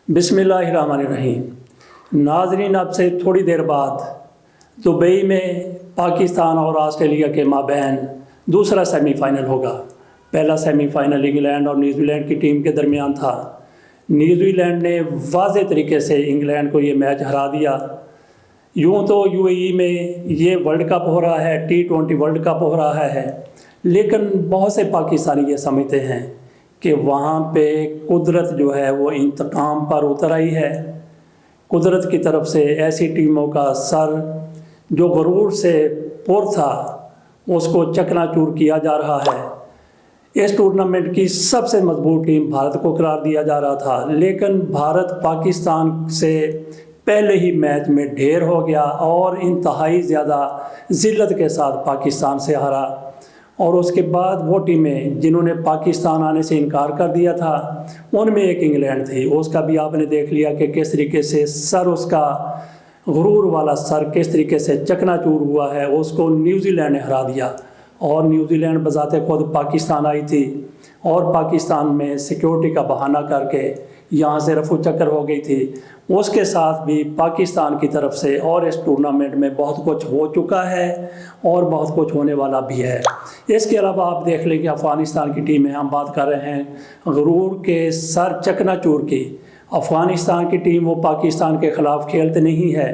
बिस्मिल्लाहिर्रहमानिर्रहीम। नाजरीन, अब से थोड़ी देर बाद दुबई में पाकिस्तान और ऑस्ट्रेलिया के माबैन दूसरा सेमीफाइनल होगा। पहला सेमीफाइनल इंग्लैंड और न्यूजीलैंड की टीम के दरमियान था। न्यूजीलैंड ने वाज़े तरीके से इंग्लैंड को ये मैच हरा दिया। यूँ तो यूएई में ये वर्ल्ड कप हो रहा है, T20 वर्ल्ड कप हो रहा है, लेकिन बहुत से पाकिस्तानी ये समझते हैं कि वहाँ पे कुदरत जो है वो इंतकाम पर उतर आई है। कुदरत की तरफ से ऐसी टीमों का सर जो गरूर से पुर था उसको चकनाचूर किया जा रहा है। इस टूर्नामेंट की सबसे मजबूत टीम भारत को करार दिया जा रहा था, लेकिन भारत पाकिस्तान से पहले ही मैच में ढेर हो गया और इंतहाई ज़्यादा ज़िल्लत के साथ पाकिस्तान से हारा। और उसके बाद वो टीमें जिन्होंने पाकिस्तान आने से इनकार कर दिया था, उनमें एक इंग्लैंड थी। उसका भी आपने देख लिया कि किस तरीके से सर, उसका गुरूर वाला सर किस तरीके से चकनाचूर हुआ है। उसको न्यूजीलैंड ने हरा दिया और न्यूजीलैंड बजाते खुद पाकिस्तान आई थी और पाकिस्तान में सिक्योरिटी का बहाना करके यहाँ से रफू चक्कर हो गई थी। उसके साथ भी पाकिस्तान की तरफ से और इस टूर्नामेंट में बहुत कुछ हो चुका है और बहुत कुछ होने वाला भी है। इसके अलावा आप देख लें कि अफ़गानिस्तान की टीम है, हम बात कर रहे हैं गुरूर के सर चकनाचूर की। अफ़गानिस्तान की टीम वो पाकिस्तान के ख़िलाफ़ खेलती नहीं है,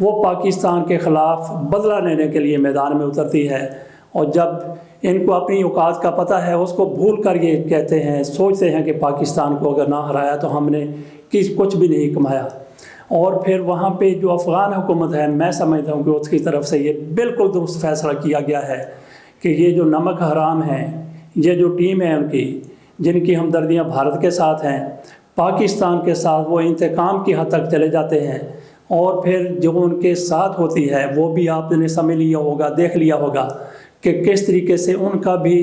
वो पाकिस्तान के ख़िलाफ़ बदला लेने के लिए मैदान में उतरती है। और जब इनको अपनी औकात का पता है उसको भूल कर ये कहते हैं, सोचते हैं कि पाकिस्तान को अगर ना हराया तो हमने कुछ भी नहीं कमाया। और फिर वहाँ पे जो अफ़गान हुकूमत है, मैं समझता हूँ कि उसकी तरफ से ये बिल्कुल दुरुस्त फैसला किया गया है कि ये जो नमक हराम है, ये जो टीम है उनकी, जिनकी हमदर्दियाँ भारत के साथ हैं, पाकिस्तान के साथ वो इंतकाम की हद तक चले जाते हैं। और फिर जो उनके साथ होती है वो भी आपने समझ लिया होगा, देख लिया होगा कि किस तरीके से उनका भी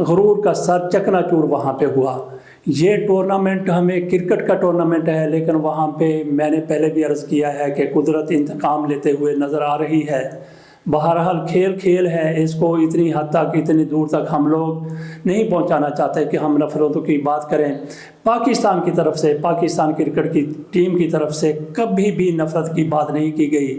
गुरूर का सर चकनाचूर वहाँ पे हुआ। ये टूर्नामेंट हमें क्रिकेट का टूर्नामेंट है, लेकिन वहाँ पे मैंने पहले भी अर्ज़ किया है कि कुदरत इंतकाम लेते हुए नज़र आ रही है। बहरहाल खेल खेल है, इसको इतनी हद तक, इतनी दूर तक हम लोग नहीं पहुँचाना चाहते कि हम नफरतों की बात करें। पाकिस्तान की तरफ से, पाकिस्तान क्रिकेट की टीम की तरफ से कभी भी नफरत की बात नहीं की गई,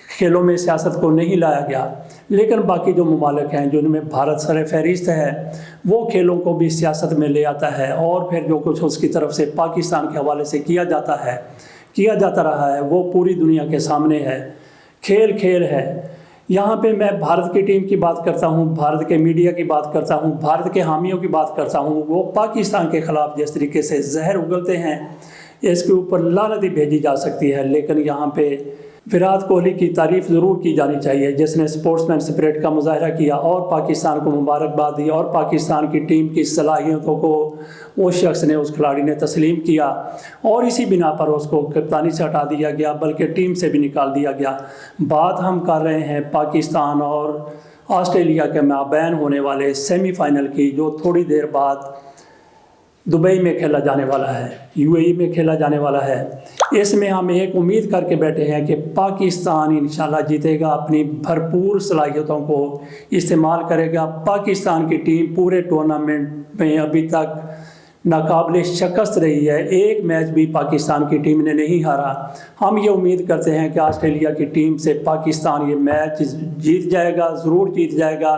खेलों में सियासत को नहीं लाया गया। लेकिन बाकी जो ममालिक हैं जिनमें भारत सर फहरिस्त है, वो खेलों को भी सियासत में ले आता है और फिर जो कुछ उसकी तरफ से पाकिस्तान के हवाले से किया जाता रहा है वो पूरी दुनिया के सामने है। खेल खेल है। यहाँ पे मैं भारत की टीम की बात करता हूँ, भारत के मीडिया की बात करता हूँ, भारत के हामियों की बात करता हूँ। वो पाकिस्तान के ख़िलाफ़ जिस तरीके से जहर उगलते हैं, इसके ऊपर लानत ही भेजी जा सकती है। लेकिन यहाँ पे विराट कोहली की तारीफ़ ज़रूर की जानी चाहिए, जिसने स्पोर्ट्समैन स्पिरिट का मुजाहरा किया और पाकिस्तान को मुबारकबाद दी और पाकिस्तान की टीम की सलाहियतों को उस शख्स ने, उस खिलाड़ी ने तस्लीम किया और इसी बिना पर उसको कप्तानी से हटा दिया गया, बल्कि टीम से भी निकाल दिया गया। बात हम कर रहे हैं पाकिस्तान और ऑस्ट्रेलिया के माबैन होने वाले सेमीफाइनल की, जो थोड़ी देर बाद दुबई में खेला जाने वाला है, यूएई में खेला जाने वाला है। इसमें हम एक उम्मीद करके बैठे हैं कि पाकिस्तान इंशाल्लाह जीतेगा, अपनी भरपूर सलाहियतों को इस्तेमाल करेगा। पाकिस्तान की टीम पूरे टूर्नामेंट में अभी तक नाकाबिले शिकस्त रही है, एक मैच भी पाकिस्तान की टीम ने नहीं हारा। हम ये उम्मीद करते हैं कि ऑस्ट्रेलिया की टीम से पाकिस्तान ये मैच जीत जाएगा, ज़रूर जीत जाएगा,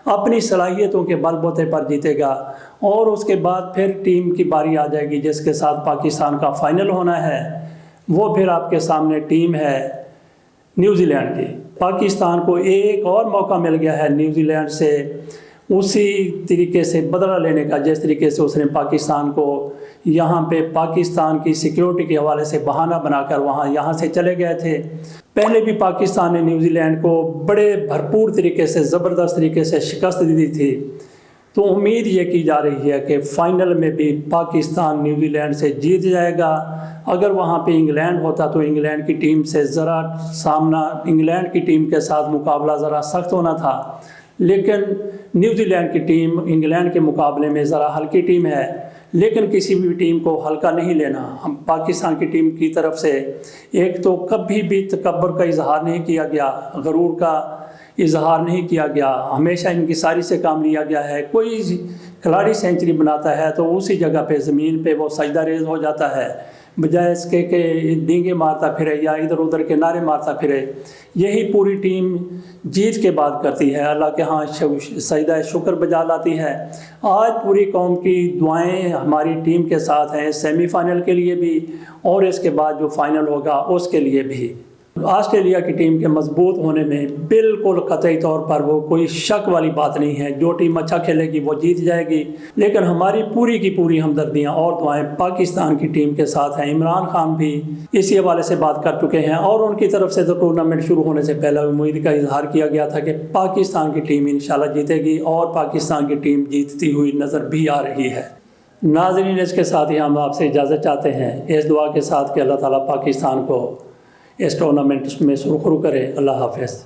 अपनी सलाहियतों के बलबूते पर जीतेगा। और उसके बाद फिर टीम की बारी आ जाएगी जिसके साथ पाकिस्तान का फाइनल होना है। वो फिर आपके सामने टीम है न्यूजीलैंड की। पाकिस्तान को एक और मौका मिल गया है न्यूजीलैंड से उसी तरीके से बदला लेने का, जिस तरीके से उसने पाकिस्तान को यहाँ पे पाकिस्तान की सिक्योरिटी के हवाले से बहाना बनाकर यहाँ से चले गए थे। पहले भी पाकिस्तान ने न्यूजीलैंड को बड़े भरपूर तरीके से, ज़बरदस्त तरीके से शिकस्त दी थी। तो उम्मीद ये की जा रही है कि फ़ाइनल में भी पाकिस्तान न्यूजीलैंड से जीत जाएगा। अगर वहाँ पे इंग्लैंड होता तो इंग्लैंड की टीम से ज़रा सामना, इंग्लैंड की टीम के साथ मुकाबला ज़रा सख्त होना था, लेकिन न्यूजीलैंड की टीम इंग्लैंड के मुकाबले में ज़रा हल्की टीम है। लेकिन किसी भी टीम को हल्का नहीं लेना। हम पाकिस्तान की टीम की तरफ से एक तो कभी भी तकब्बुर का इजहार नहीं किया गया, गरूर का इजहार नहीं किया गया, हमेशा इनकी सारी से काम लिया गया है। कोई खिलाड़ी सेंचुरी बनाता है तो उसी जगह पे ज़मीन पे वो सजदा रेज़ हो जाता है। بجائے اس کے کہ ڈینگے مارتا پھرے یا ادھر ادھر کے نعرے مارتا پھرے. یہی پوری ٹیم جیت کے بعد کرتی ہے، اللہ کے ہاں سجدہ شکر بجا لاتی ہے. آج پوری قوم کی دعائیں ہماری ٹیم کے ساتھ ہیں، سیمی فائنل کے لیے بھی اور اس کے بعد جو فائنل ہوگا اس کے لیے بھی. آسٹریلیا کی ٹیم کے مضبوط ہونے میں بالکل قطعی طور پر وہ کوئی شک والی بات نہیں ہے. جو ٹیم اچھا کھیلے گی وہ جیت جائے گی. لیکن ہماری پوری کی پوری ہمدردیاں اور دعائیں پاکستان کی ٹیم کے ساتھ ہیں. عمران خان بھی اسی حوالے سے بات کر چکے ہیں اور ان کی طرف سے تو ٹورنامنٹ شروع ہونے سے پہلے امید کا اظہار کیا گیا تھا کہ پاکستان کی ٹیم انشاءاللہ جیتے گی اور پاکستان کی ٹیم جیتتی ہوئی نظر بھی آ رہی ہے. ناظرین، اس کے ساتھ ہی ہم آپ سے اجازت چاہتے ہیں اس دعا کے ساتھ کہ اللہ تعالیٰ پاکستان کو اس ٹورنامنٹ میں سرخرو کرے. اللہ حافظ.